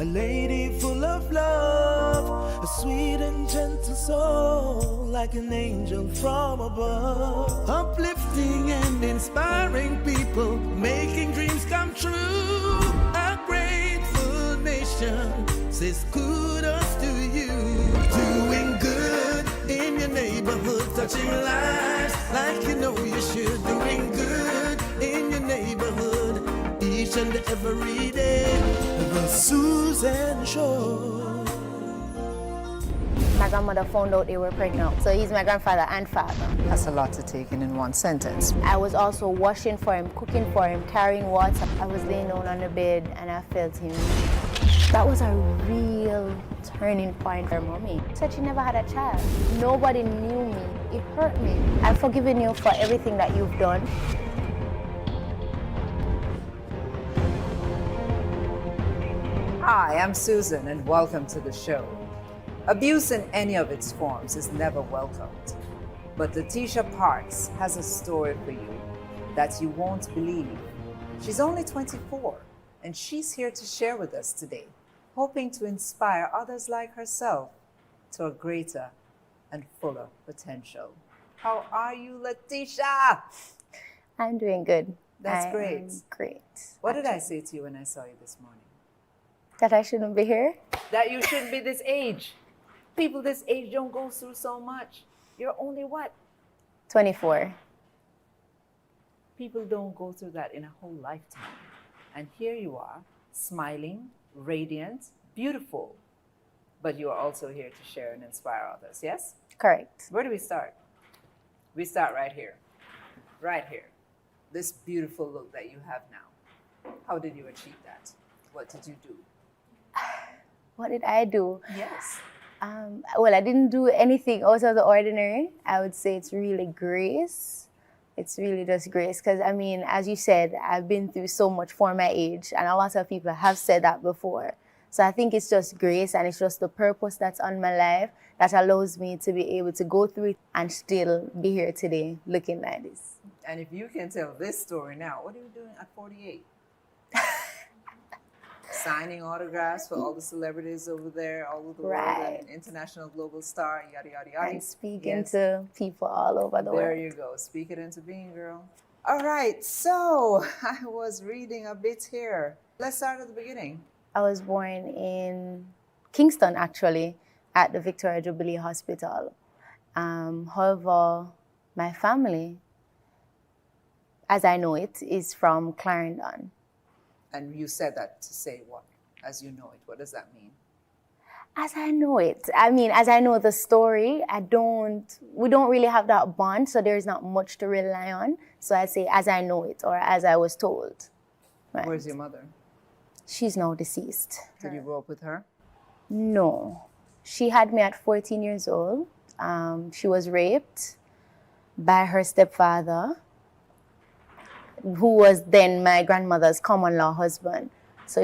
a lady full of love, a sweet and gentle soul, like an angel from above, uplifting and inspiring people, making dreams come true. A grateful nation says kudos to you. Doing good in your neighborhood, touching lives like you know you should. Doing good in your neighborhood each and every day. The Susan Show. My grandmother found out they were pregnant, so he's my grandfather and father. That's a lot to take in one sentence. I was also washing for him, cooking for him, carrying water. I was laying down on the bed and I felt him. That was a real turning point for mommy. She said she never had a child. Nobody knew me. It hurt me. I've forgiven you for everything that you've done. Hi, I'm Susan and welcome to the show. Abuse in any of its forms is never welcomed. But Latesha Parkes has a story for you that you won't believe. She's only 24 and she's here to share with us today, hoping to inspire others like herself to a greater and fuller potential. How are you, Latesha? I'm doing good. That's great. Great. What did I say to you when I saw you this morning? That I shouldn't be here? That you shouldn't be this age. People this age don't go through so much. You're only what? 24. People don't go through that in a whole lifetime. And here you are, smiling, radiant, beautiful. But you are also here to share and inspire others, yes? Correct. Where do we start? We start right here. Right here. This beautiful look that you have now. How did you achieve that? What did you do? What did I do? Yes. Well, I didn't do anything out of the ordinary. I would say it's really grace. It's really just grace. Because, I mean, as you said, I've been through so much for my age. And a lot of people have said that before. So I think it's just grace and it's just the purpose that's on my life that allows me to be able to go through it and still be here today looking like this. And if you can tell this story now, what are you doing at 48? Signing autographs for all the celebrities over there, all over the world, and international global star, yada, yada, yada. And speaking to people all over the world. There you go. Speak it into being, girl. All right. So I was reading a bit here. Let's start at the beginning. I was born in Kingston, actually, at the Victoria Jubilee Hospital. However, my family, as I know it, is from Clarendon. And you said that to say what? As you know it. What does that mean? As I know it. I mean, as I know the story, we don't really have that bond, so there's not much to rely on. So I say as I know it, or as I was told. Right. Where's your mother? She's now deceased. Did you grow up with her? No. She had me at 14 years old. She was raped by her stepfather, who was then my grandmother's common-law husband. So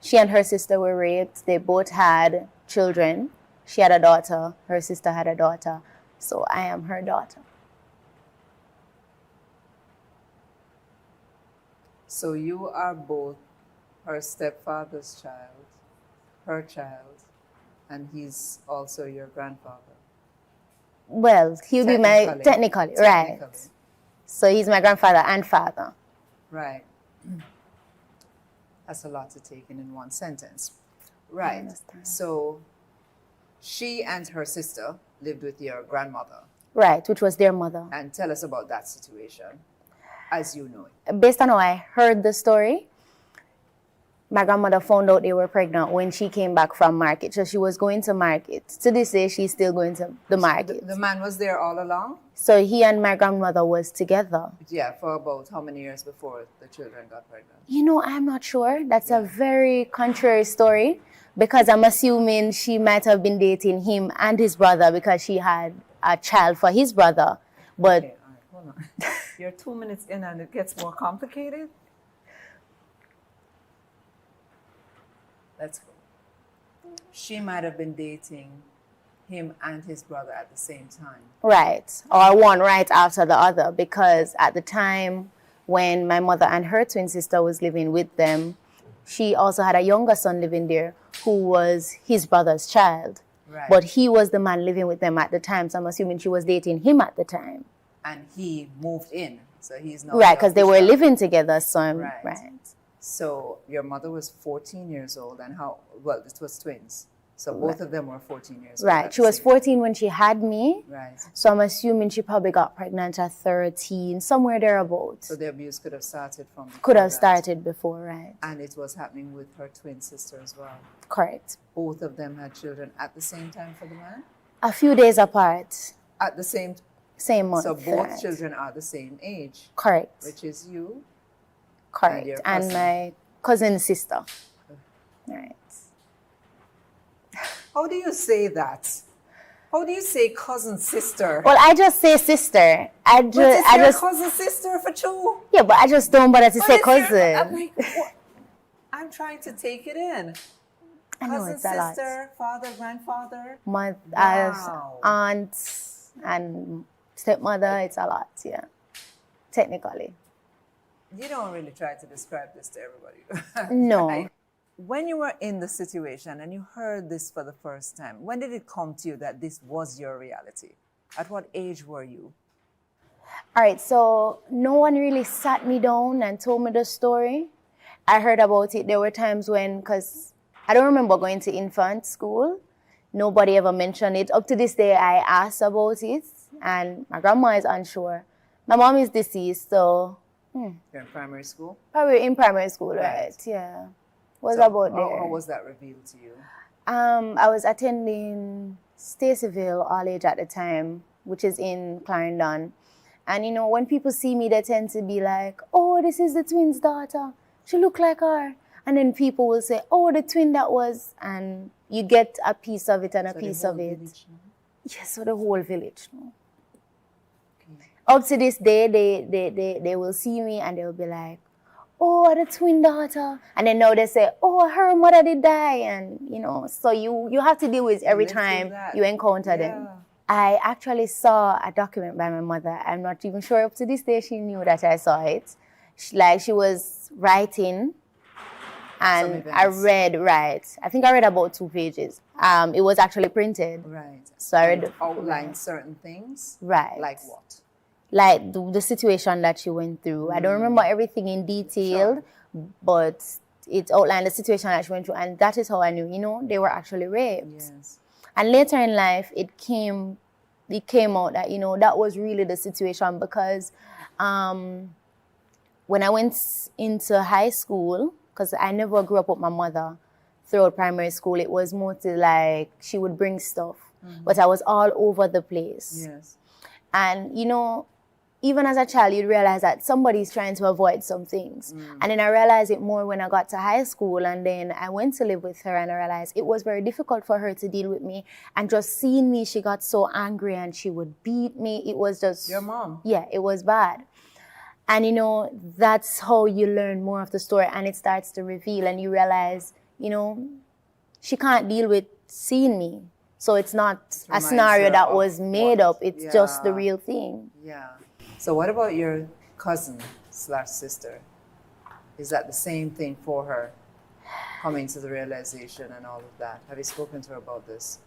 she and her sister were raped. They both had children. She had a daughter. Her sister had a daughter. So I am her daughter. So you are both her stepfather's child, her child, and he's also your grandfather. Well, he'll be my, technically, right. So he's my grandfather and father. Right. That's a lot to take in one sentence. Right. So she and her sister lived with your grandmother. Right, which was their mother. And tell us about that situation, as you know it. Based on how I heard the story, my grandmother found out they were pregnant when she came back from market. So she was going to market. To this day, she's still going to the market. The man was there all along? So he and my grandmother was together. Yeah, for about how many years before the children got pregnant? You know, I'm not sure. That's a very contrary story because I'm assuming she might have been dating him and his brother because she had a child for his brother. But okay, all right, hold on. You're 2 minutes in and it gets more complicated? Let's go. She might have been dating him and his brother at the same time. Right. Or one right after the other, because at the time when my mother and her twin sister was living with them, she also had a younger son living there who was his brother's child. Right. But he was the man living with them at the time, so I'm assuming she was dating him at the time. And he moved in, so he's not... Right, because they were living together, so right. So your mother was 14 years old, and it was twins. So both of them were 14 years old. Right, she was 14 when she had me. Right. So I'm assuming she probably got pregnant at 13, somewhere thereabouts. So the abuse could have started from before. Could have started before, right. And it was happening with her twin sister as well. Correct. Both of them had children at the same time for the man? A few days apart. At the same month. So both children are the same age. Correct. Which is you. Correct. And my cousin's sister. Right. How do you say that? How do you say cousin sister? Well, I just say sister. I just cousin sister for two. Yeah, but I just don't bother to say cousin. I'm trying to take it in. I know cousin, it's a lot. sister, father, grandfather. Wow. Aunt and stepmother. It's a lot. Yeah, technically. You don't really try to describe this to everybody. No. Right? When you were in the situation and you heard this for the first time, when did it come to you that this was your reality? At what age were you? All right, so no one really sat me down and told me the story. I heard about it. There were times when, because I don't remember going to infant school, nobody ever mentioned it. Up to this day, I asked about it, and my grandma is unsure. My mom is deceased, so... You're in primary school? Probably in primary school, right? Yeah. Was about there. How was that revealed to you? I was attending Stacyville All Age at the time, which is in Clarendon. And, you know, when people see me, they tend to be like, oh, this is the twin's daughter. She look like her. And then people will say, oh, the twin that was. And you get a piece of it and a piece of it. Yes, so the whole village. No? Okay. Up to this day, they will see me and they will be like, oh, the twin daughter. And then now they say, oh, her mother did die. And, you know, so you have to deal with every time you encounter them. I actually saw a document by my mother. I'm not even sure up to this day she knew that I saw it. She was writing and I read, I think I read about 2 pages. It was actually printed. Right. So I read. Outlined certain things? Right. Like what? Like the situation that she went through. I don't remember everything in detail, but it outlined the situation that she went through. And that is how I knew, you know, they were actually raped. Yes. And later in life, it came out that, you know, that was really the situation because when I went into high school, because I never grew up with my mother throughout primary school, it was mostly like she would bring stuff, but I was all over the place. Yes. And, you know, even as a child, you'd realize that somebody's trying to avoid some things. And then I realized it more when I got to high school, and then I went to live with her, and I realized it was very difficult for her to deal with me. And just seeing me, she got so angry and she would beat me. It was just... Your mom? Yeah, it was bad. And, you know, that's how you learn more of the story, and it starts to reveal, and you realize, you know, she can't deal with seeing me. So it's not a scenario that was made up. It's just the real thing. Yeah. So what about your cousin/sister? Is that the same thing for her, coming to the realization and all of that? Have you spoken to her about this?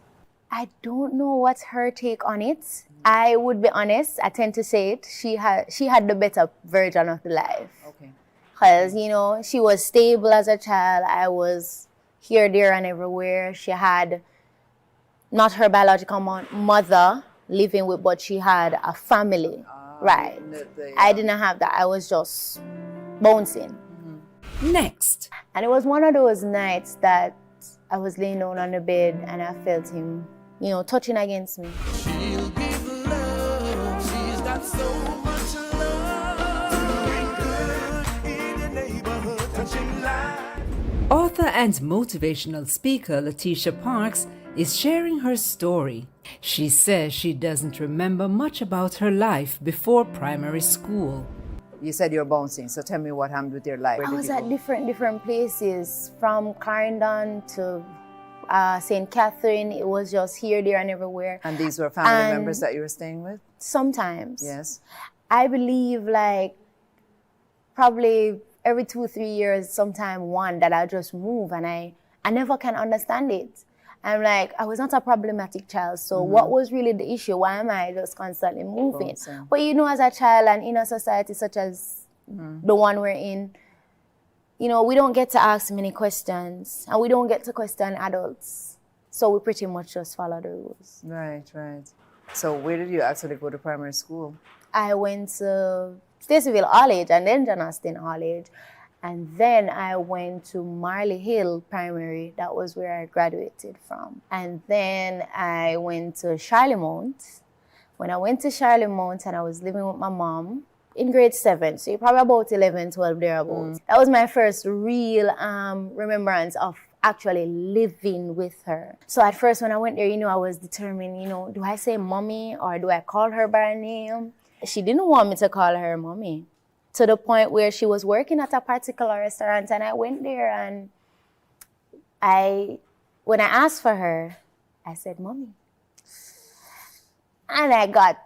I don't know what's her take on it. I would be honest, I tend to say it. She had the better version of the life. Okay. Because, you know, she was stable as a child. I was here, there, and everywhere. She had not her biological mother living with, but she had a family. Right. I didn't have that. I was just bouncing. Next. And it was one of those nights that I was laying down on the bed and I felt him, you know, touching against me. She'll give love. She's got so much love. Good in the neighborhood, touching life. Author and motivational speaker Latesha Parkes is sharing her story. She says she doesn't remember much about her life before primary school. You said you're bouncing, so tell me what happened with your life. I was at different places, from Clarendon to St. Catherine. It was just here, there, and everywhere. And these were family members that you were staying with? Sometimes. Yes. I believe like probably every 2-3 years, sometime one, that I just move and I I never can understand it. I'm like, I was not a problematic child, so what was really the issue? Why am I just constantly moving? But you know, as a child and in a society such as the one we're in, you know, we don't get to ask many questions, and we don't get to question adults. So we pretty much just follow the rules. Right, right. So where did you actually go to primary school? I went to Stacyville College and then John Austin College. And then I went to Marley Hill Primary. That was where I graduated from. And then I went to Charlemont. When I went to Charlemont and I was living with my mom in grade 7, so probably about 11, 12 thereabouts. That was my first real remembrance of actually living with her. So at first when I went there, you know, I was determined, you know, do I say mommy or do I call her by her name? She didn't want me to call her mommy, to the point where she was working at a particular restaurant, and I went there and when I asked for her, I said, mommy. And I got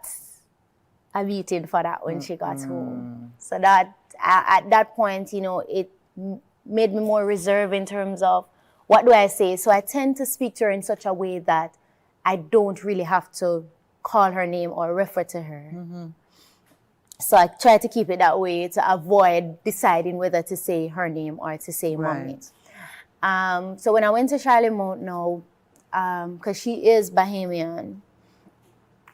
a beating for that when she got home. So that, at that point, you know, it made me more reserved in terms of what do I say. So I tend to speak to her in such a way that I don't really have to call her name or refer to her. So I try to keep it that way to avoid deciding whether to say her name or to say mommy. So when I went to Charlemont now, because she is Bahamian,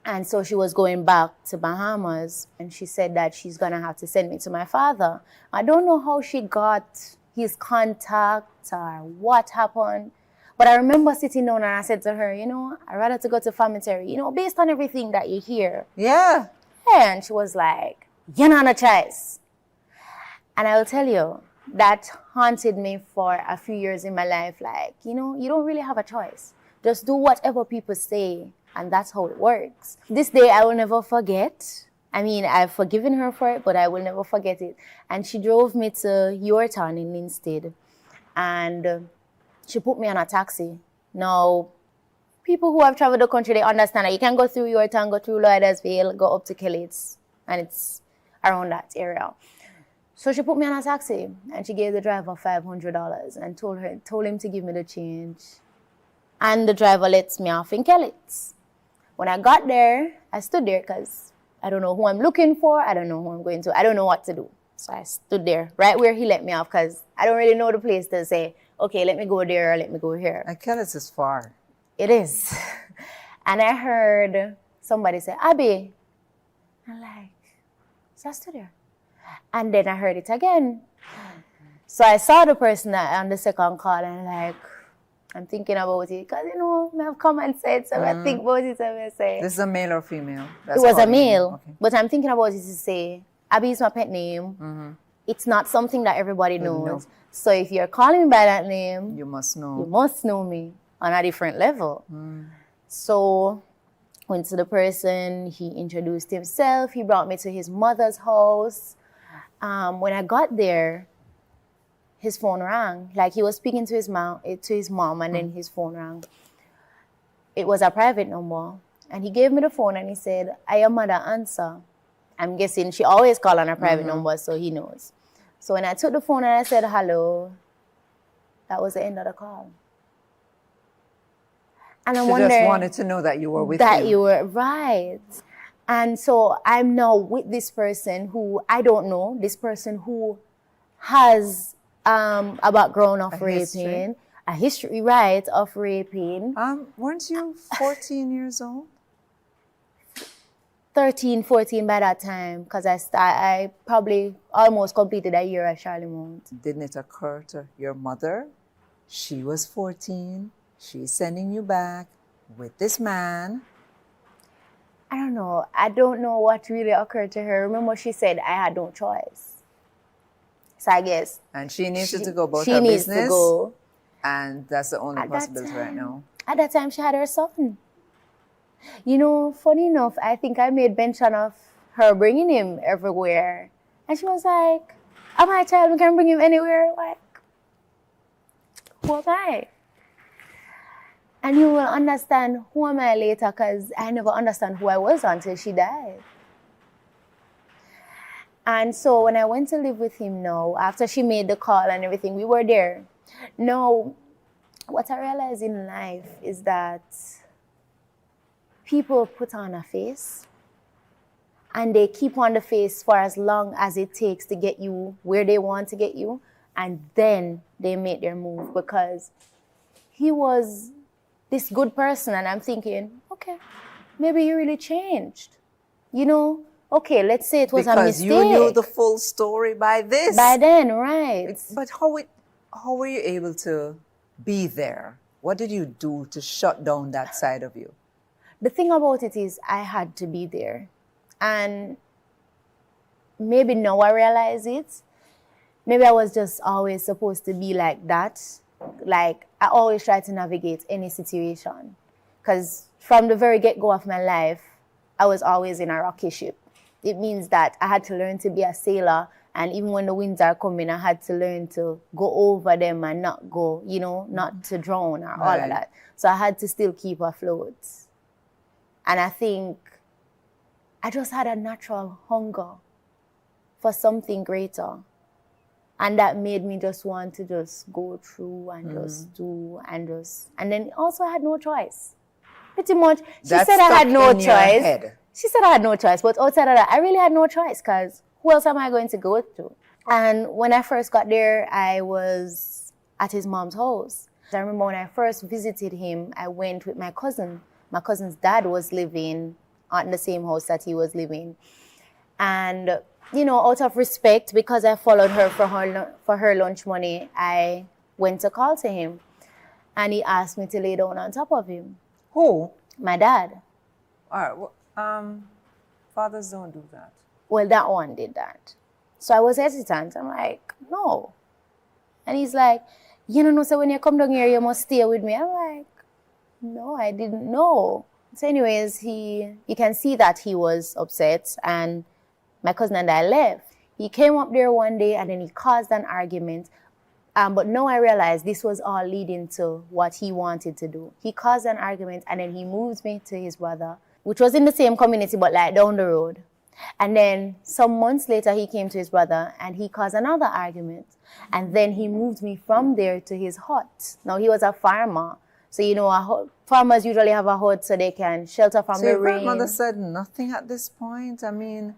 and so she was going back to Bahamas, and she said that she's going to have to send me to my father. I don't know how she got his contact or what happened, but I remember sitting down and I said to her, you know, I'd rather to go to Famatory, you know, based on everything that you hear. Yeah. And she was like, you're not a choice. And I will tell you, that haunted me for a few years in my life. Like, you know, you don't really have a choice. Just do whatever people say, and that's how it works. This day I will never forget. I mean, I've forgiven her for it, but I will never forget it. And she drove me to Yorktown in Linstead. And she put me on a taxi. Now, people who have traveled the country, they understand that you can go through Yorktown, go through Lloydersville, go up to Kelly's, and it's around that area. So she put me on a taxi, and she gave the driver $500 and told him to give me the change. And the driver lets me off in Kelly's. When I got there, I stood there because I don't know who I'm looking for. I don't know who I'm going to. I don't know what to do. So I stood there right where he let me off because I don't really know the place to say, okay, let me go there or let me go here. And Kelly's is far. It is. And I heard somebody say, Abby. I'm like, so I stood there. And then I heard it again. So I saw the person on the second call and like, I'm thinking about it. Because, you know, I have come and said, so I think about it and I say. This is a male or female? It was a male. Okay. But I'm thinking about it to say, Abby is my pet name. It's not something that everybody knows. So if you're calling me by that name, you must know. You must know me on a different level. So went to the person, he introduced himself, he brought me to his mother's house. When I got there, his phone rang. Like he was speaking to his mom, and then his phone rang. It was a private number. And he gave me the phone and he said, I am mother, answer. I'm guessing she always call on a private number, so he knows. So when I took the phone and I said hello, that was the end of the call. And I just wanted to know that you were with him. That you were, right. And so I'm now with this person who I don't know, this person who has a background of raping, a history, right, of raping. Weren't you 14 years old? 13, 14 by that time, because I probably almost completed a year at Charlemont. Didn't it occur to your mother? She was 14. She's sending you back with this man. I don't know. I don't know what really occurred to her. Remember, she said I had no choice. So I guess. And she needs to go about her business. She needs to go. And that's the only possibility right now. At that time, she had her son. You know, funny enough, I think I made mention of her bringing him everywhere. And she was like, I'm my child, we can bring him anywhere. Like, who am I? And you will understand who am I later, because I never understand who I was until she died. And so when I went to live with him now, after she made the call and everything, we were there. Now, what I realize in life is that people put on a face and they keep on the face for as long as it takes to get you where they want to get you, and then they make their move, because he was this good person and I'm thinking, okay, maybe he really changed. You know, okay, let's say it was a mistake. Because you knew the full story by this. By then, right. But how were you able to be there? What did you do to shut down that side of you? The thing about it is I had to be there. And maybe now I realize it. Maybe I was just always supposed to be like that. Like, I always try to navigate any situation. Because from the very get-go of my life, I was always in a rocky ship. It means that I had to learn to be a sailor, and even when the winds are coming, I had to learn to go over them and not go, you know, not to drown or all of that. So I had to still keep afloat. And I think I just had a natural hunger for something greater. And that made me just want to just go through and just do and just... And then also I had no choice. Pretty much. She said I had no choice. She said I had no choice. But outside of that, I really had no choice, because who else am I going to go to? And when I first got there, I was at his mom's house. I remember when I first visited him, I went with my cousin. My cousin's dad was living in the same house that he was living. And, you know, out of respect, because I followed her for her lunch money, I went to call to him. And he asked me to lay down on top of him. Who? My dad. All right. Well, fathers don't do that. Well, that one did that. So I was hesitant. I'm like, no. And he's like, you know, so when you come down here, you must stay with me. I'm like, no, I didn't know. So anyways, you can see that he was upset, and my cousin and I left. He came up there one day and then he caused an argument. But now I realized this was all leading to what he wanted to do. He caused an argument and then he moved me to his brother, which was in the same community but like down the road. And then some months later, he came to his brother and he caused another argument. And then he moved me from there to his hut. Now, he was a farmer. So, you know, farmers usually have a hut so they can shelter from the rain. So your grandmother said nothing at this point? I mean...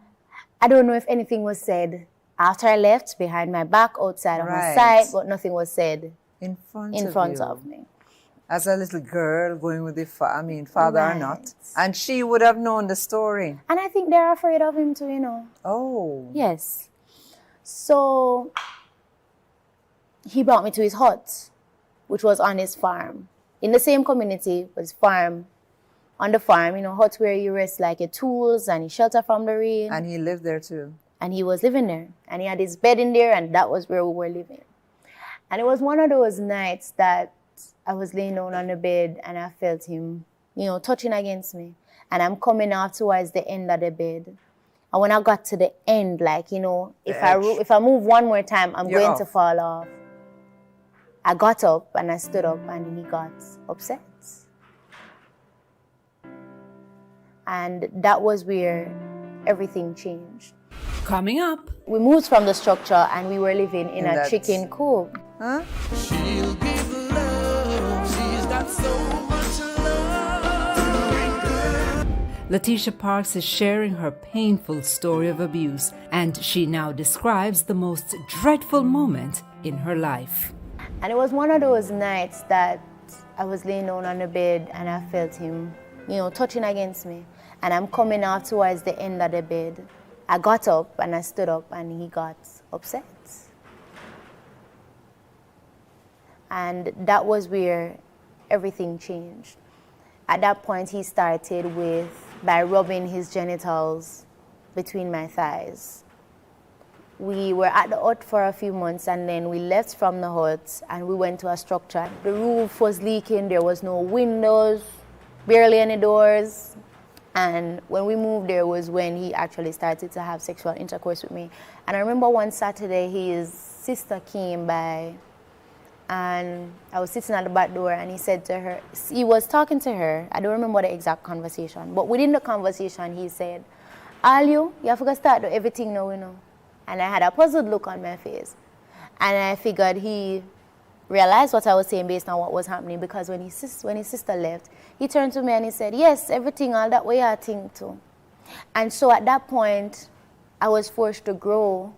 I don't know if anything was said after I left, behind my back, outside of my sight, but nothing was said in front of me. As a little girl going with the father or not. And she would have known the story. And I think they're afraid of him too, you know. Oh. Yes. So he brought me to his hut, which was on his farm. In the same community, but his farm. On the farm, you know, hut where you rest like your tools and you shelter from the rain. And he lived there too. And he was living there. And he had his bed in there, and that was where we were living. And it was one of those nights that I was laying down on the bed and I felt him, you know, touching against me. And I'm coming off towards the end of the bed. And when I got to the end, like, you know, if I move one more time, I'm going to fall off. I got up and I stood up and he got upset. And that was where everything changed. Coming up. We moved from the structure and we were living in a chicken coop. Huh? She'll give love. She's got so much love. Latesha Parkes is sharing her painful story of abuse, and she now describes the most dreadful moment in her life. And it was one of those nights that I was laying down on the bed and I felt him, you know, touching against me. And I'm coming off towards the end of the bed. I got up and I stood up and he got upset. And that was where everything changed. At that point, he started by rubbing his genitals between my thighs. We were at the hut for a few months and then we left from the hut and we went to a structure. The roof was leaking, there was no windows, barely any doors. And when we moved there was when he actually started to have sexual intercourse with me. And I remember one Saturday his sister came by and I was sitting at the back door and he said to her, he was talking to her, I don't remember the exact conversation, but within the conversation he said, you have to start do everything now, you know. And I had a puzzled look on my face. And I figured he realize what I was saying based on what was happening, because when his sister left, he turned to me and he said, yes, everything, all that way I think too. And so at that point, I was forced to grow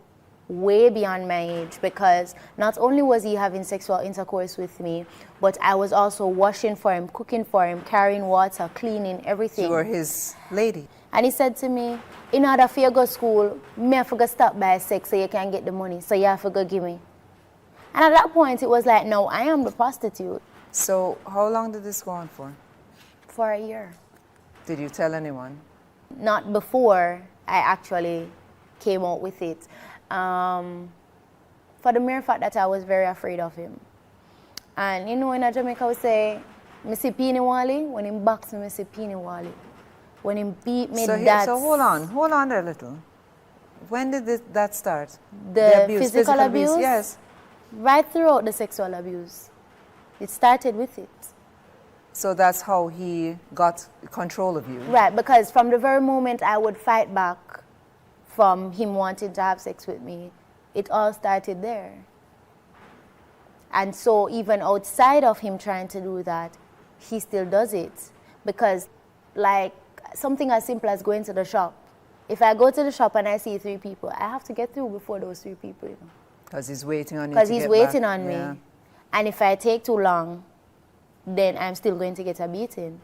way beyond my age, because not only was he having sexual intercourse with me, but I was also washing for him, cooking for him, carrying water, cleaning, everything. You were his lady. And he said to me, in order for you to go to school, me have to go stop by sex so you can get the money, so you have to go give me. And at that point, it was like, no, I am the prostitute. So how long did this go on for? For a year. Did you tell anyone? Not before I actually came out with it. For the mere fact that I was very afraid of him. And you know, in Jamaica we say, "Me see Peeny Wally," when he box me, see Peeny Wally. When he beat me, so hold on there a little. When did that start? The abuse, physical abuse? Yes. Right throughout the sexual abuse. It started with it. So that's how he got control of you. Right, because from the very moment I would fight back from him wanting to have sex with me, it all started there. And so even outside of him trying to do that, he still does it. Because like something as simple as going to the shop. If I go to the shop and I see 3 people, I have to get through before those 3 people. Because he's waiting on you. Because he's waiting back. on me. And if I take too long, then I'm still going to get a beating.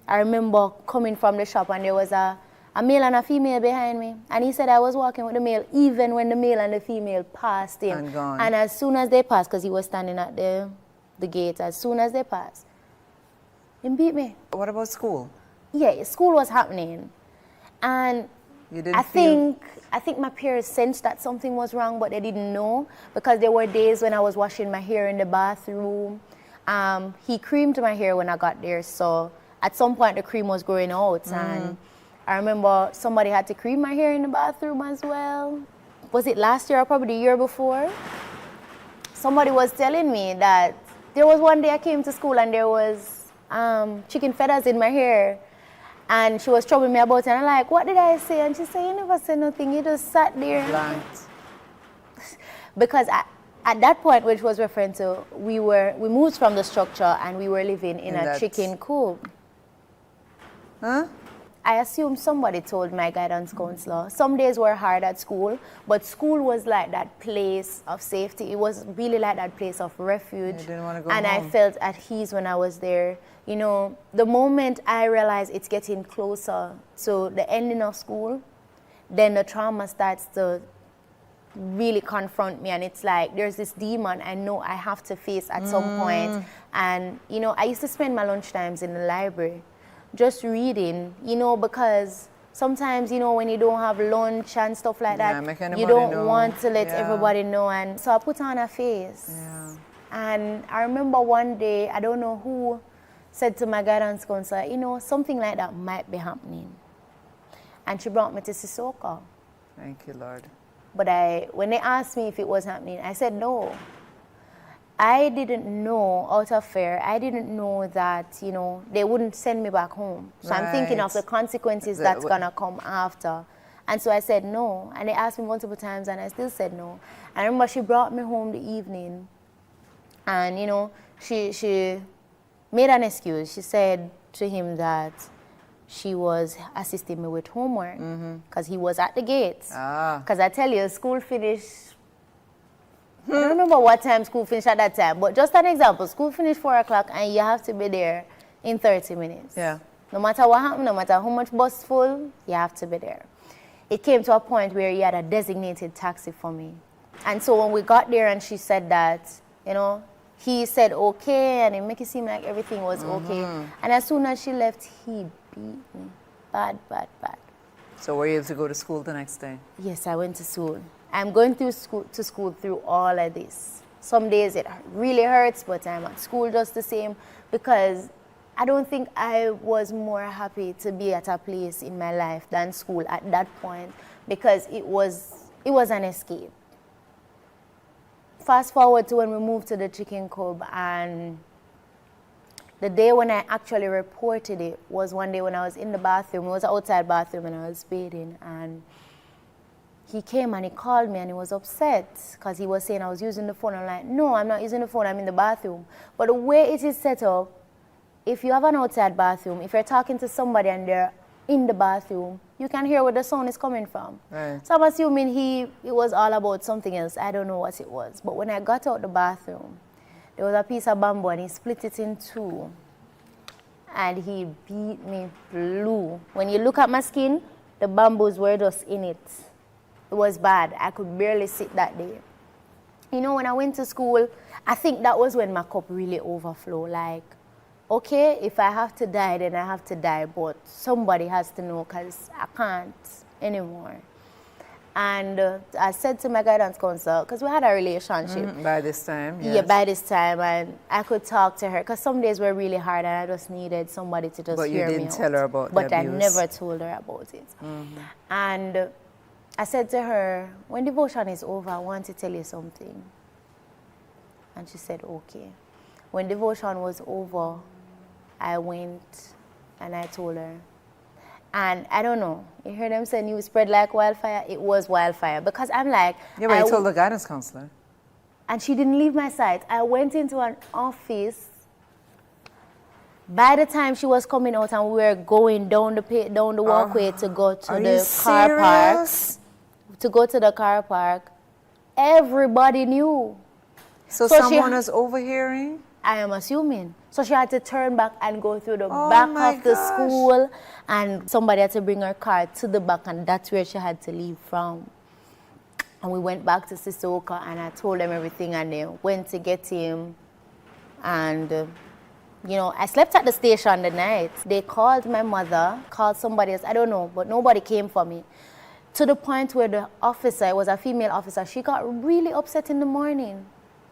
I remember coming from the shop and there was a male and a female behind me. And he said I was walking with the male even when the male and the female passed him. And gone. And as soon as they passed, because he was standing at the gate, as soon as they passed, he beat me. What about school? Yeah, school was happening. And You didn't I think my parents sensed that something was wrong, but they didn't know, because there were days when I was washing my hair in the bathroom. He creamed my hair when I got there, so at some point the cream was growing out. And I remember somebody had to cream my hair in the bathroom as well. Was it last year or probably the year before? Somebody was telling me that there was one day I came to school and there was chicken feathers in my hair. And she was troubling me about it. And I'm like, what did I say? And she said, you never said nothing. You just sat there. Blank. Because at that point, which was referring to, we moved from the structure and we were living in a chicken coop. Huh? I assume somebody told my guidance counselor. Some days were hard at school, but school was like that place of safety. It was really like that place of refuge. You didn't want to go and home. I felt at ease when I was there. You know, the moment I realized it's getting closer to the ending of school, then the trauma starts to really confront me, and it's like there's this demon I know I have to face at some point. And you know, I used to spend my lunch times in the library just reading, you know, because sometimes, you know, when you don't have lunch and stuff like that, you don't want to let everybody know. And so I put on a face. And I remember one day, I don't know who said to my guidance counselor, you know, something like that might be happening. And she brought me to Sissoko. Thank you, Lord. But when they asked me if it was happening, I said no. I didn't know, out of fear, I didn't know that, you know, they wouldn't send me back home. So I'm thinking of the consequences that's going to come after. And so I said no. And they asked me multiple times and I still said no. And I remember she brought me home the evening. And, you know, she made an excuse. She said to him that she was assisting me with homework because he was at the gate. Because I tell you, school finished, I don't remember what time school finished at that time, but just an example, school finished 4 o'clock and you have to be there in 30 minutes. Yeah. No matter what happened, no matter how much bus full, you have to be there. It came to a point where he had a designated taxi for me. And so when we got there and she said that, you know, he said okay, and it made it seem like everything was okay. And as soon as she left, he beat me. Bad, bad, bad. So were you able to go to school the next day? Yes, I went to school. I'm going to school through all of this. Some days it really hurts, but I'm at school just the same, because I don't think I was more happy to be at a place in my life than school at that point, because it was an escape. Fast forward to when we moved to the chicken coop, and the day when I actually reported it was one day when I was in the bathroom. It was an outside bathroom and I was bathing, and he came and he called me and he was upset because he was saying I was using the phone. I'm like, no, I'm not using the phone, I'm in the bathroom. But the way it is set up, if you have an outside bathroom, if you're talking to somebody and they're in the bathroom, you can hear where the sound is coming from. Right. So I'm assuming it was all about something else. I don't know what it was. But when I got out the bathroom, there was a piece of bamboo and he split it in two. And he beat me blue. When you look at my skin, the bamboos were just in it. It was bad. I could barely sit that day. You know, when I went to school, I think that was when my cup really overflowed. Like, okay, if I have to die, then I have to die, but somebody has to know because I can't anymore. And I said to my guidance counselor, because we had a relationship. By this time, yes. Yeah, by this time, and I could talk to her, because some days were really hard and I just needed somebody to just hear me out. But you didn't tell her about But the I abuse. never told her about it. And I said to her, when devotion is over, I want to tell you something. And she said, okay. When devotion was over, I went and I told her. And I don't know, you heard them say news spread like wildfire? It was wildfire. Because I'm like... Yeah, but you told the guidance counselor. And she didn't leave my side. I went into an office. By the time she was coming out and we were going down the walkway to go to the car park, everybody knew. So someone was overhearing? I am assuming. So she had to turn back and go through the Oh back my of the gosh. school, and somebody had to bring her car to the back, and that's where she had to leave from. And we went back to Sissoko, and I told them everything, and they went to get him. And, you know, I slept at the station the night. They called my mother, called somebody else, I don't know, but nobody came for me. To the point where the officer, it was a female officer, she got really upset in the morning.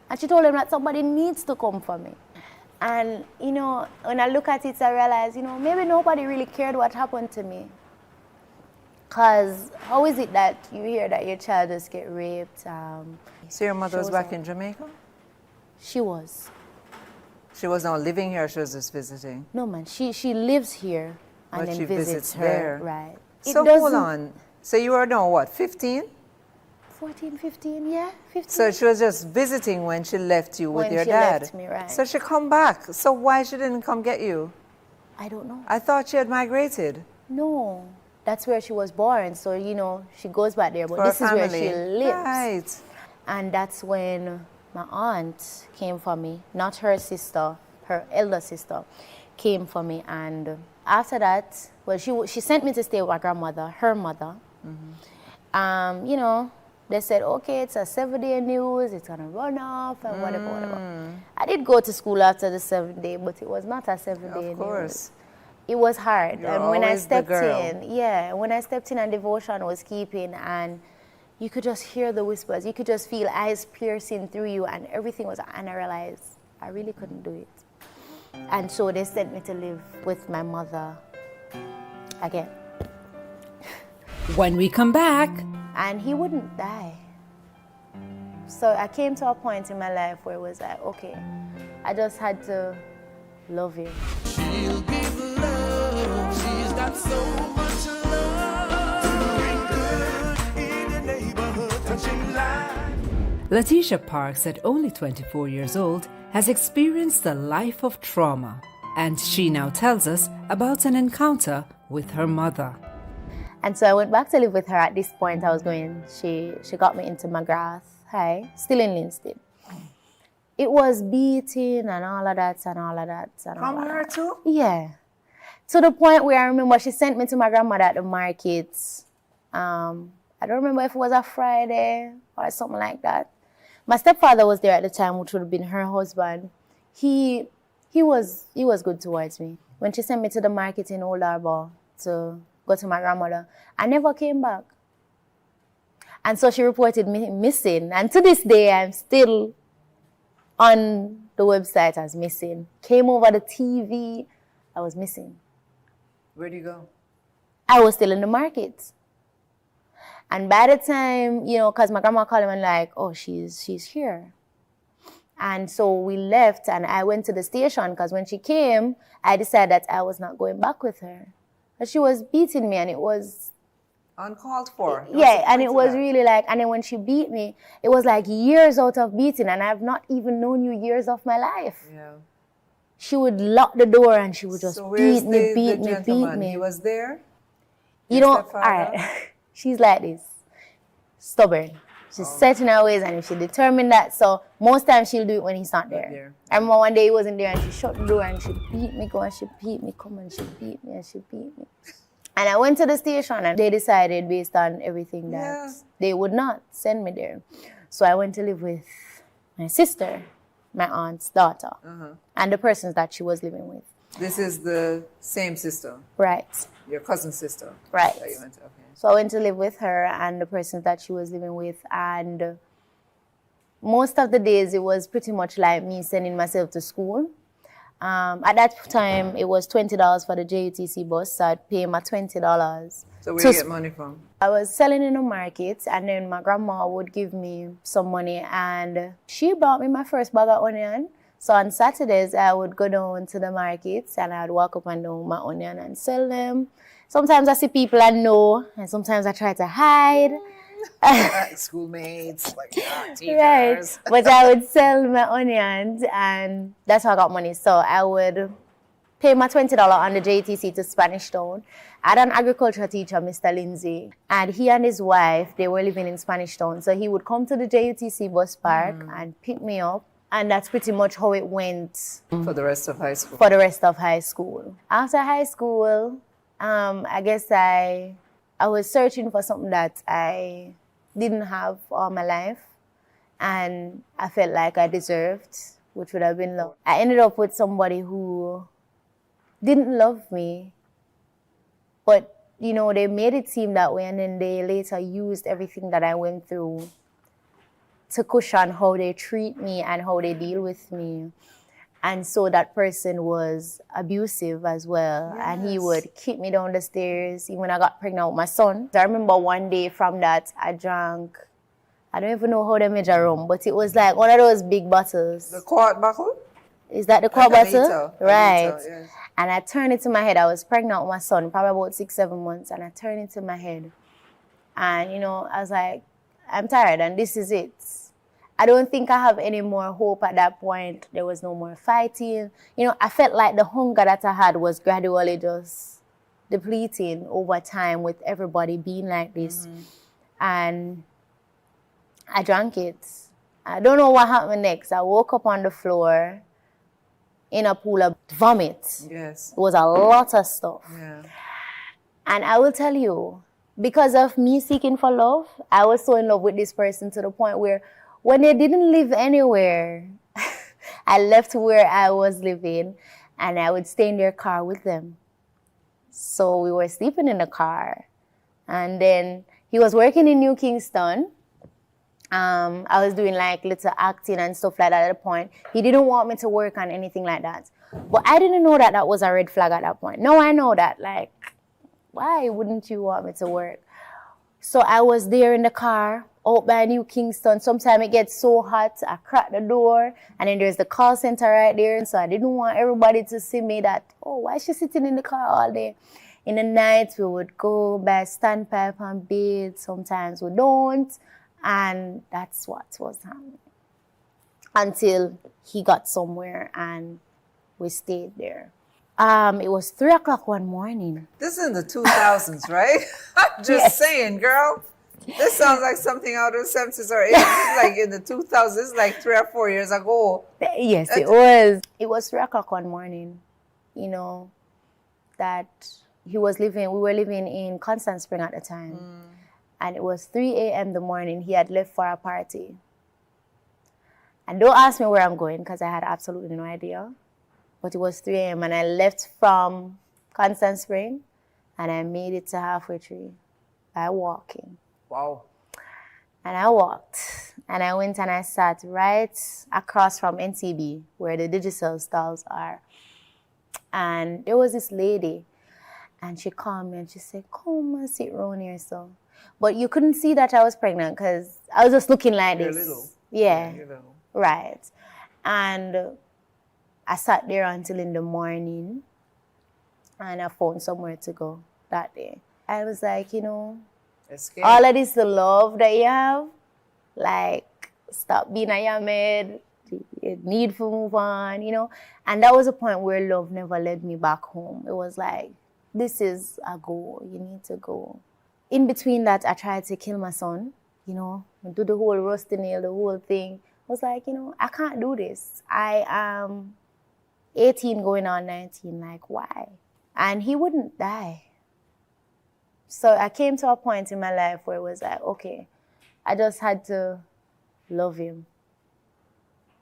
And she told them that somebody needs to come for me. And, you know, when I look at it, I realize, you know, maybe nobody really cared what happened to me. Because how is it that you hear that your child just get raped? So your mother was back in Jamaica? She was. She was not living here, she was just visiting? No, man, she lives here and But then she visits her. there. Right. So hold on. So you were now what, 15? 14, 15, yeah, 15. So she was just visiting when she left you with When your she dad? left me, right. So she come back. So why she didn't come get you? I don't know. I thought she had migrated. No, that's where she was born. So, you know, she goes back there, but For this her is where family. she lives. Right. And that's when my aunt came for me, not her sister, her elder sister came for me. And after that, well, she sent me to stay with my grandmother, her mother. You know, they said, okay, it's a 7-day news, it's gonna run off and whatever. I did go to school after the 7th day, but it was not a 7-day news. Of course. It was hard. You're And when I always the stepped girl. when I stepped in and devotion was keeping, and you could just hear the whispers, you could just feel eyes piercing through you, and everything was, and I realized I really couldn't do it. And so they sent me to live with my mother again. When we come back, And he wouldn't die. So I came to a point in my life where it was like, okay, I just had to love him. She'll give love. She's got so much love. Doing good in the neighborhood, touching lives. Latesha Parkes, at only 24 years old, has experienced a life of trauma, and she now tells us about an encounter with her mother. And so I went back to live with her. At this point, I was going, she got me into McGrath High, still in Linstead. It was beating and all of that and all of that. And all From of her that. too? Yeah. To the point where I remember she sent me to my grandmother at the markets. I don't remember if it was a Friday or something like that. My stepfather was there at the time, which would have been her husband. He was good towards me. When she sent me to the market in Old Harbour to go to my grandmother, I never came back. And so she reported me missing. And to this day, I'm still on the website as missing. Came over the TV, I was missing. Where'd you go? I was still in the market. And by the time, you know, because my grandma called him and like, oh, she's here. And so we left and I went to the station because when she came, I decided that I was not going back with her. But she was beating me and it was Uncalled for. Yeah, and it was really like, and then when she beat me, it was like years out of beating, and I've not even known you years of my life. Yeah. She would lock the door and she would just beat me. He was there? You know, all right, she's like this, stubborn. She's set in her ways, and if she determined that, so most times she'll do it when he's not there. I remember one day he wasn't there and she shut the door and she beat me, go and she beat me, come and she beat me and she beat me. And I went to the station and they decided based on everything that they would not send me there. So I went to live with my sister, my aunt's daughter, and the persons that she was living with. This is the same sister? Right. Your cousin's sister? Right. That you went to, okay. So I went to live with her and the persons that she was living with, and most of the days it was pretty much like me sending myself to school. At that time, it was $20 for the JUTC bus, so I'd pay my $20. So where do you get money from? I was selling in the market, and then my grandma would give me some money, and she bought me my first bag of onion. So on Saturdays, I would go down to the markets, and I'd walk up and down my onion and sell them. Sometimes I see people I know, and sometimes I try to hide. Schoolmates, like teachers. Right. But I would sell my onions, and that's how I got money. So I would pay my $20 on the JTC to Spanish Town. I had an agriculture teacher, Mr. Lindsay, and he and his wife, they were living in Spanish Town. So he would come to the JUTC bus park and pick me up. And that's pretty much how it went. For the rest of high school? For the rest of high school. After high school, I guess I was searching for something that I didn't have all my life. And I felt like I deserved, which would have been love. I ended up with somebody who didn't love me. But, you know, they made it seem that way. And then they later used everything that I went through to cushion how they treat me and how they deal with me. And so that person was abusive as well. Yes. And he would kick me down the stairs even when I got pregnant with my son. I remember one day from that, I drank, I don't even know how they measure rum, but it was like one of those big bottles. The quart bottle? Is that the quart bottle? Liter. Right. Liter, yes. And I turned it to my head. I was pregnant with my son, probably about 6-7 months. And I turned it to my head. And, you know, I was like, I'm tired and this is it. I don't think I have any more hope at that point. There was no more fighting. You know, I felt like the hunger that I had was gradually just depleting over time with everybody being like this. And I drank it. I don't know what happened next. I woke up on the floor in a pool of vomit. Yes. It was a lot of stuff. Yeah. And I will tell you, because of me seeking for love, I was so in love with this person to the point where when they didn't live anywhere, I left where I was living and I would stay in their car with them. So we were sleeping in the car. And then he was working in New Kingston. I was doing like little acting and stuff like that at the point. He didn't want me to work on anything like that. But I didn't know that that was a red flag at that point. Now I know that, like, why wouldn't you want me to work? So I was there in the car out by New Kingston. Sometimes it gets so hot, I crack the door, and then there's the call center right there. So I didn't want everybody to see me that, oh, why is she sitting in the car all day? In the night, we would go by standpipe and bathe. Sometimes we don't. And that's what was happening. Until he got somewhere and we stayed there. It was 3 o'clock one morning. This is in the 2000s, right? I'm just saying, girl. This sounds like something out of the 70s or 80s. Like in the 2000s, this is like 3 or 4 years ago. Yes, it was. It was 3 o'clock one morning, you know, that we were living in Constant Spring at the time. And it was 3 a.m. the morning. He had left for a party. And don't ask me where I'm going because I had absolutely no idea. But it was 3 a.m. and I left from Constant Spring and I made it to Halfway Tree by walking. Wow. And I walked and I went and I sat right across from NTB where the digital stalls are. And there was this lady and she called me and she said, come and sit around here, so. But you couldn't see that I was pregnant because I was just looking like You're this. little. Yeah. You're little. Right. And I sat there until in the morning and I found somewhere to go that day. I was like, you know, Escape. All of this, the love that you have, like, stop being a yammed, you need to move on, you know. And that was a point where love never led me back home. It was like, this is a goal, you need to go. In between that, I tried to kill my son, you know, do the whole rusty nail, the whole thing. I was like, you know, I can't do this. I am 18 going on 19, like, why? And he wouldn't die. So I came to a point in my life where it was like, okay, I just had to love him.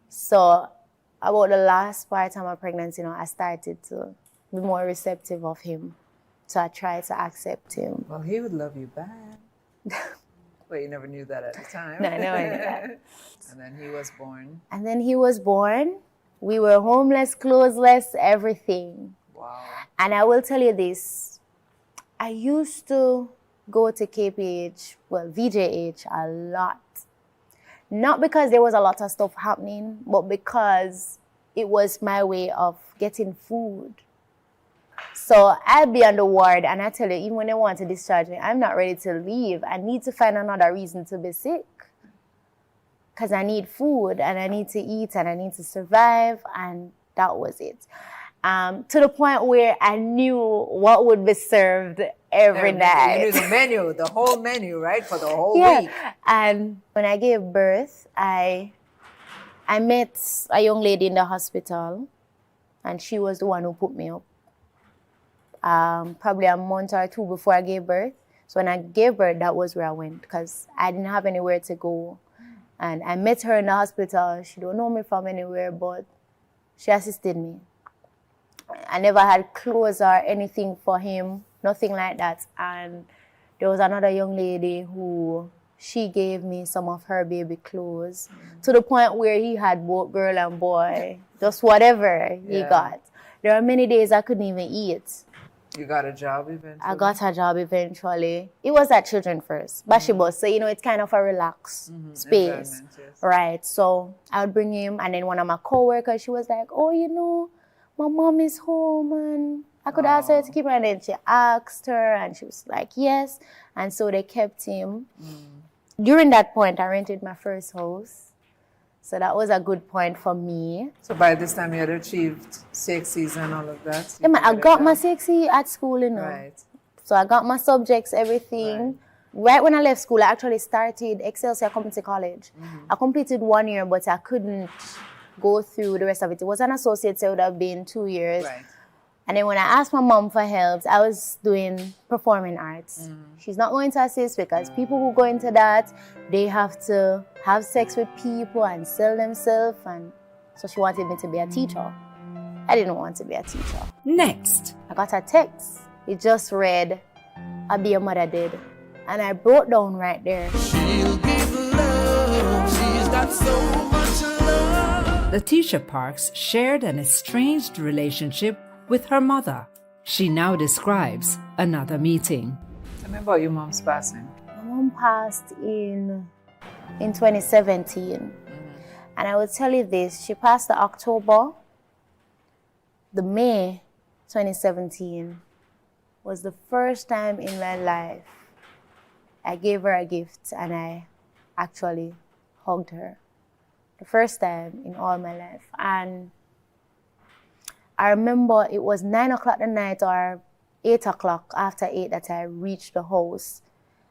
So about the last part of my pregnancy, you know, I started to be more receptive of him. So I tried to accept him. Well, he would love you back. Well, you never knew that at the time. No, I never knew that. And then he was born. And then he was born. We were homeless, clothesless, everything. Wow. And I will tell you this. I used to go to KPH, well, VJH a lot. Not because there was a lot of stuff happening, but because it was my way of getting food. So I'd be on the ward, and I tell you, even when they want to discharge me, I'm not ready to leave. I need to find another reason to be sick. Because I need food, and I need to eat, and I need to survive, and that was it. To the point where I knew what would be served every night. You knew the menu, the whole menu, right? For the whole week. And when I gave birth, I met a young lady in the hospital, and she was the one who put me up. Probably a month or two before I gave birth. So when I gave birth, that was where I went, because I didn't have anywhere to go. And I met her in the hospital. She don't know me from anywhere, but she assisted me. I never had clothes or anything for him, nothing like that. And there was another young lady who, she gave me some of her baby clothes to the point where he had both girl and boy, just whatever he got. There are many days I couldn't even eat. You got a job eventually? I got a job eventually. It was at Children First, Bashibos. So, you know, it's kind of a relaxed space. Yes. Right. So I would bring him, and then one of my coworkers, she was like, oh, you know, my mom is home, and I could ask her to keep her. And then she asked her, and she was like, yes. And so they kept him. During that point, I rented my first house. So that was a good point for me. So by this time you had achieved sexes and all of that? Yeah, I got my sexy at school, you know. Right. So I got my subjects, everything. Right when I left school, I actually started Excelsior Community College. I completed 1 year, but I couldn't go through the rest of it. It was an associate, so it would have been 2 years. Right. And then when I asked my mom for help, I was doing performing arts. She's not going to assist because people who go into that, they have to have sex with people and sell themselves. And so she wanted me to be a teacher. I didn't want to be a teacher. Next, I got a text. It just read, I'll be your mother dead. And I broke down right there. She'll give love. She's got so much love. Latesha Parkes shared an estranged relationship with her mother. She now describes another meeting. Tell me about your mom's passing. My mom passed in 2017. And I will tell you this, she passed the October. The May 2017 was the first time in my life I gave her a gift and I actually hugged her. The first time in all my life. And I remember it was 9 o'clock at night or 8 o'clock after 8 that I reached the house.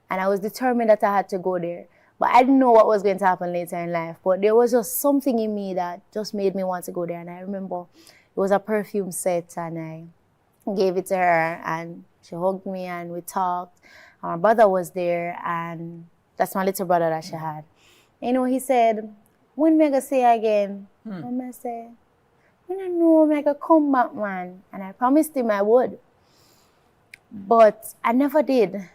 And I was determined that I had to go there. But I didn't know what was going to happen later in life. But there was just something in me that just made me want to go there. And I remember it was a perfume set and I gave it to her and she hugged me and we talked. And my brother was there and that's my little brother that she had. You know, he said, when me I gonna say again? And I said, I don't know, I could come back, man. And I promised him I would. But I never did.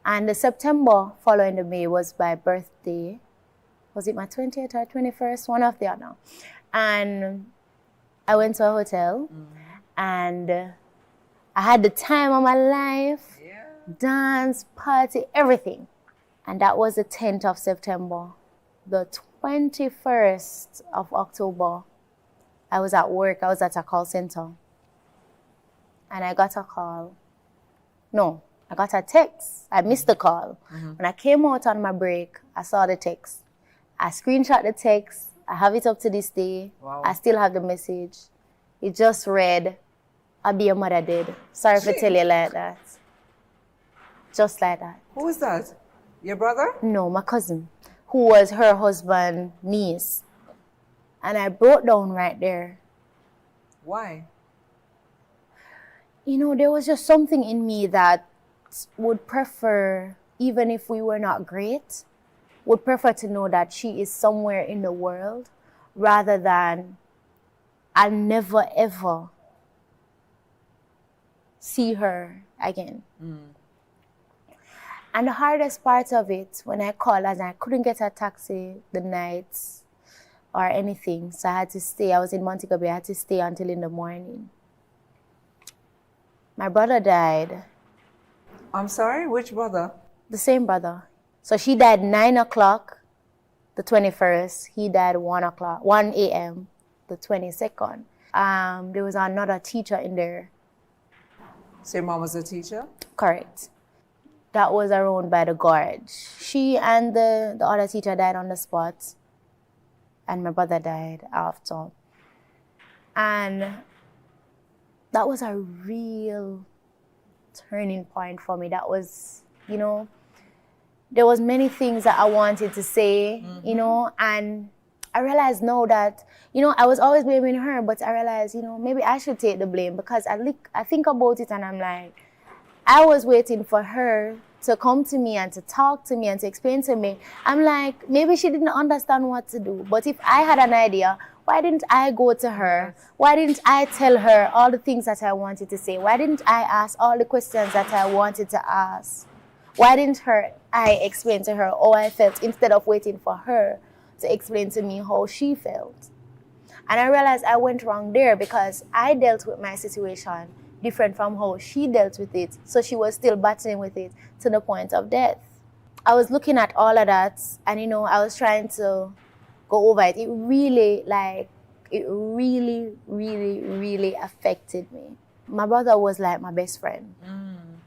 And the September following the May was my birthday. Was it my 20th or 21st? One of the other. And I went to a hotel. And I had the time of my life. Yeah. Dance, party, everything. And that was the 10th of September. The 21st of October, I was at work. I was at a call center. And I got a call. No, I got a text. I missed the call. When I came out on my break, I saw the text. I screenshot the text. I have it up to this day. Wow. I still have the message. It just read, I'll be your mother dead. Sorry for telling you like that. Just like that. Who is that? Your brother? No, my cousin, who was her husband's niece. And I broke down right there. Why? You know, there was just something in me that would prefer, even if we were not great, would prefer to know that she is somewhere in the world rather than I'll never ever see her again. And the hardest part of it, when I called, as I couldn't get a taxi the nights or anything, so I had to stay. I was in Montego Bay. I had to stay until in the morning. My brother died. I'm sorry, which brother? The same brother. So she died 9 o'clock, the 21st. He died 1 a.m., the 22nd. There was another teacher in there. So your mom was a teacher? Correct. That was around by the gorge. She and the other teacher died on the spot. And my brother died after. And that was a real turning point for me. That was, you know, there was many things that I wanted to say, you know, and I realized now that, you know, I was always blaming her, but I realized, you know, maybe I should take the blame because I think about it and I'm like, I was waiting for her to come to me and to talk to me and to explain to me. I'm like, maybe she didn't understand what to do. But if I had an idea, why didn't I go to her? Why didn't I tell her all the things that I wanted to say? Why didn't I ask all the questions that I wanted to ask? Why didn't I explain to her how I felt instead of waiting for her to explain to me how she felt? And I realized I went wrong there because I dealt with my situation different from how she dealt with it. So she was still battling with it to the point of death. I was looking at all of that and, you know, I was trying to go over it. It really, really affected me. My brother was like my best friend.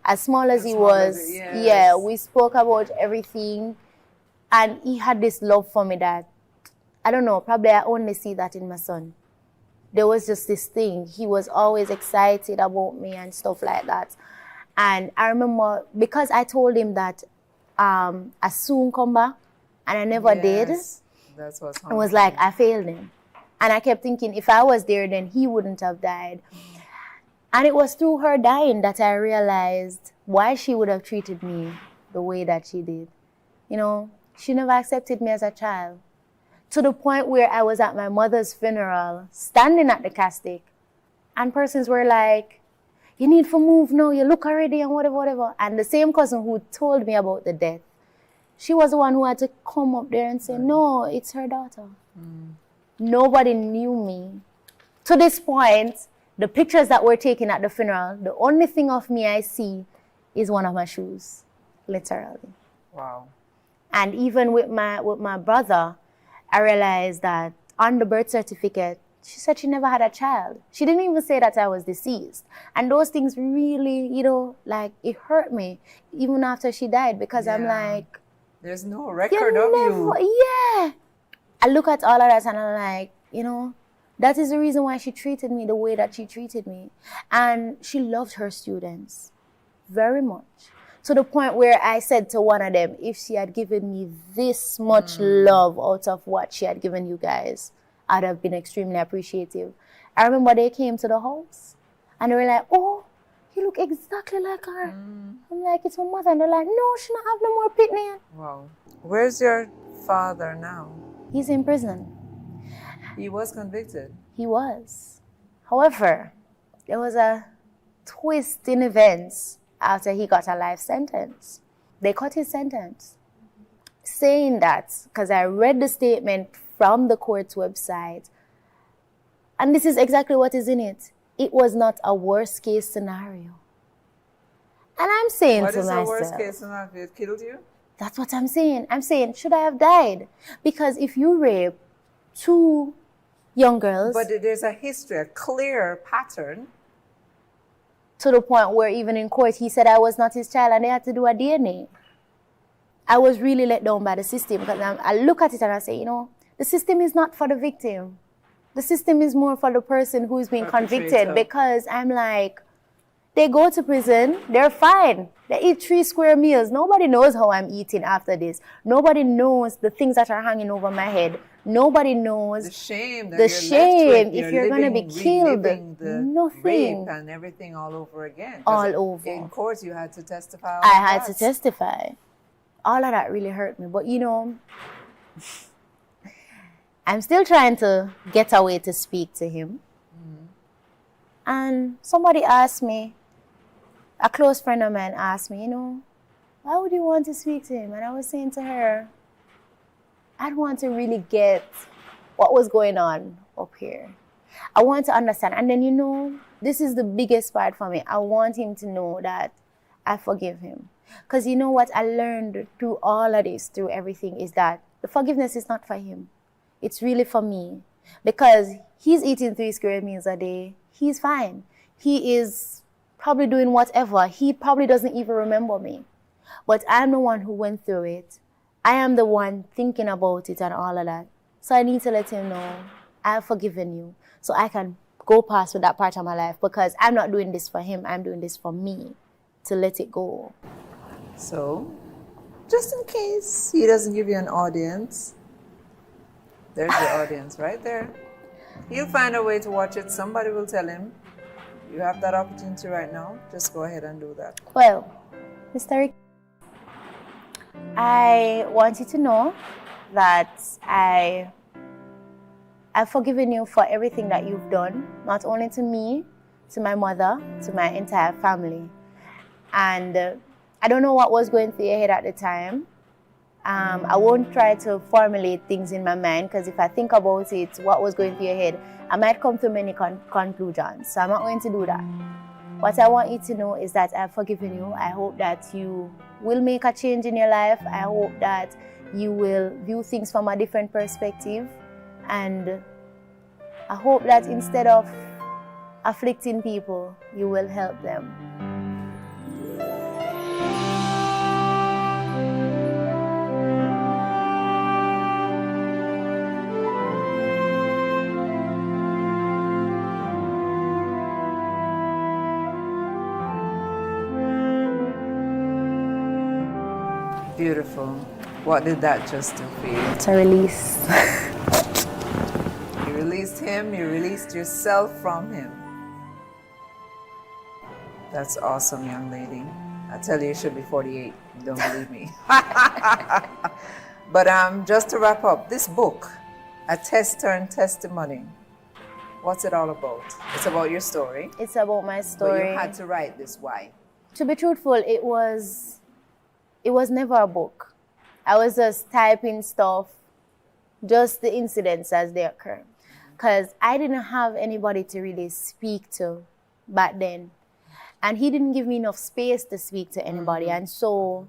As small as he was, yeah, we spoke about everything. And he had this love for me that, I don't know, probably I only see that in my son. There was just this thing. He was always excited about me and stuff like that. And I remember, because I told him that I soon come back, and I never did. That's what's it was like I failed him. And I kept thinking, if I was there, then he wouldn't have died. And it was through her dying that I realized why she would have treated me the way that she did. You know, she never accepted me as a child. To the point where I was at my mother's funeral, standing at the casket, and persons were like, you need to move now, you look already, and whatever. And the same cousin who told me about the death, she was the one who had to come up there and say, no, it's her daughter. Nobody knew me. To this point, the pictures that were taken at the funeral, the only thing of me I see is one of my shoes, literally. Wow. And even with my brother, I realized that on the birth certificate, she said she never had a child. She didn't even say that I was deceased. And those things really, you know, like, it hurt me, even after she died, because I'm like, there's no record of you. Yeah. I look at all of that and I'm like, you know, that is the reason why she treated me the way that she treated me. And she loved her students very much. To the point where I said to one of them, if she had given me this much love out of what she had given you guys, I'd have been extremely appreciative. I remember they came to the house and they were like, oh, you look exactly like her. I'm like, it's my mother. And they're like, no, she don't have no more pitney. Wow. Where's your father now? He's in prison. He was convicted. He was. However, there was a twist in events after he got a life sentence. They cut his sentence. Saying that, because I read the statement from the court's website, and this is exactly what is in it. It was not a worst case scenario. And I'm saying to myself, what is the worst case scenario? It killed you? That's what I'm saying. I'm saying, should I have died? Because if you rape 2 young girls... But there's a history, a clear pattern to the point where even in court he said I was not his child and they had to do a DNA. I was really let down by the system because I look at it and I say, the system is not for the victim. The system is more for the person who's been convicted, because I'm like, they go to prison, they're fine. They eat 3 square meals. Nobody knows how I'm eating after this. Nobody knows the things that are hanging over my head. Nobody knows the shame if you're going to be killed. Nothing. Rape and everything all over again. All over. In court, you had to testify. I had to testify. All of that really hurt me. But I'm still trying to get away to speak to him. And somebody asked me, a close friend of mine asked me, why would you want to speak to him? And I was saying to her, I'd want to really get what was going on up here. I want to understand. And then, this is the biggest part for me. I want him to know that I forgive him. Because you know what I learned through all of this, through everything, is that the forgiveness is not for him. It's really for me. Because he's eating 3 square meals a day. He's fine. He is probably doing whatever. He probably doesn't even remember me. But I'm the one who went through it. I am the one thinking about it and all of that. So I need to let him know I've forgiven you. So I can go past with that part of my life. Because I'm not doing this for him. I'm doing this for me. To let it go. So, just in case he doesn't give you an audience, there's the audience right there. He'll find a way to watch it. Somebody will tell him, you have that opportunity right now. Just go ahead and do that. Well, Mr. Rick, I want you to know that I've forgiven you for everything that you've done, not only to me, to my mother, to my entire family. And I don't know what was going through your head at the time. I won't try to formulate things in my mind, because if I think about it, what was going through your head, I might come to many conclusions. So I'm not going to do that. What I want you to know is that I've forgiven you. I hope that you will make a change in your life. I hope that you will view things from a different perspective. And I hope that instead of afflicting people, you will help them. Beautiful. What did that just do for you? It's a release. You released him, you released yourself from him. That's awesome, young lady. I tell you, you should be 48. You don't believe me. But just to wrap up, this book, A Tester and Testimony, what's it all about? It's about your story. It's about my story. But you had to write this. Why? To be truthful, it was never a book. I was just typing stuff, just the incidents as they occur. Because I didn't have anybody to really speak to back then. And he didn't give me enough space to speak to anybody. And so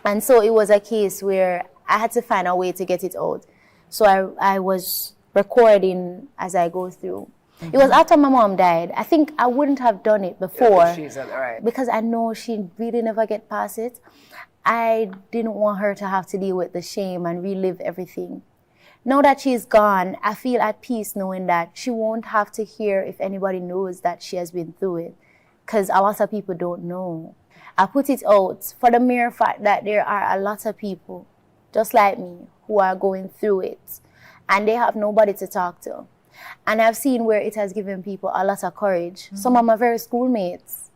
it was a case where I had to find a way to get it out. So I was recording as I go through. It was after my mom died. I think I wouldn't have done it before, because I know she'd really never get past it. I didn't want her to have to deal with the shame and relive everything. Now that she's gone, I feel at peace knowing that she won't have to hear if anybody knows that she has been through it, because a lot of people don't know. I put it out for the mere fact that there are a lot of people just like me who are going through it, and they have nobody to talk to. And I've seen where it has given people a lot of courage. Some of my very schoolmates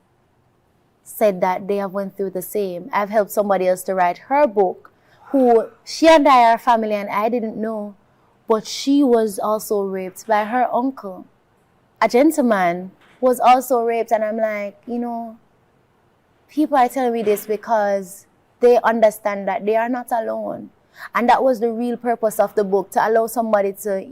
said that they have went through the same. I've helped somebody else to write her book, who she and I are family and I didn't know, but she was also raped by her uncle. A gentleman was also raped, and I'm like, people are telling me this because they understand that they are not alone. And that was the real purpose of the book, to allow somebody to,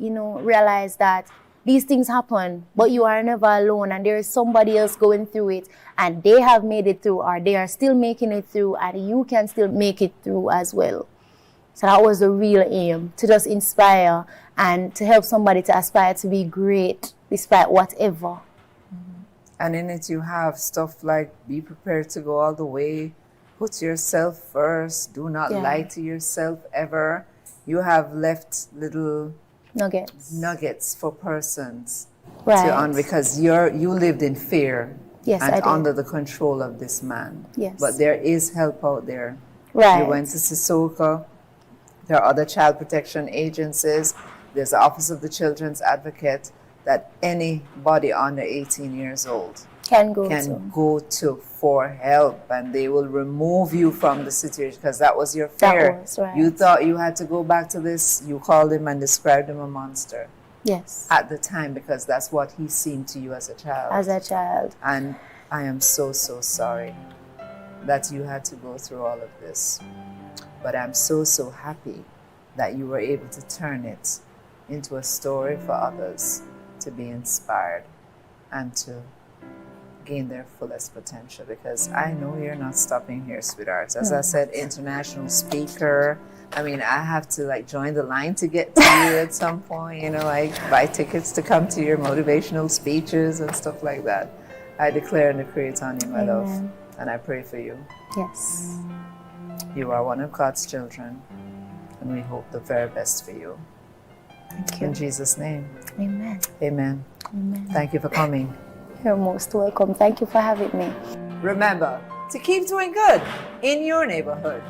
realize that these things happen, but you are never alone, and there is somebody else going through it, and they have made it through, or they are still making it through, and you can still make it through as well. So that was the real aim, to just inspire and to help somebody to aspire to be great despite whatever. And in it, you have stuff like be prepared to go all the way, put yourself first, do not lie to yourself ever. You have left little nuggets for persons because you lived in fear and under the control of this man. Yes. But there is help out there. Right. You went to Sissoko. There are other child protection agencies. There's the Office of the Children's Advocate that anybody under 18 years old can go to for help, and they will remove you from the situation because that was your fear. You thought you had to go back to this. You called him and described him a monster. Yes. At the time, because that's what he seemed to you as a child. And I am so sorry that you had to go through all of this. But I'm so happy that you were able to turn it into a story for others to be inspired and to gain their fullest potential, because I know you're not stopping here, sweethearts. As I said, international speaker. I mean, I have to join the line to get to you at some point, buy tickets to come to your motivational speeches and stuff like that. I declare and decree it on you, my love, and I pray for you. Yes. You are one of God's children, and we hope the very best for you. Thank you. In Jesus' name. Amen. Amen. Amen. Thank you for coming. You're most welcome. Thank you for having me. Remember to keep doing good in your neighborhood.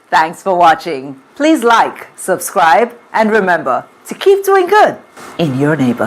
Thanks for watching. Please like, subscribe, and remember to keep doing good in your neighborhood.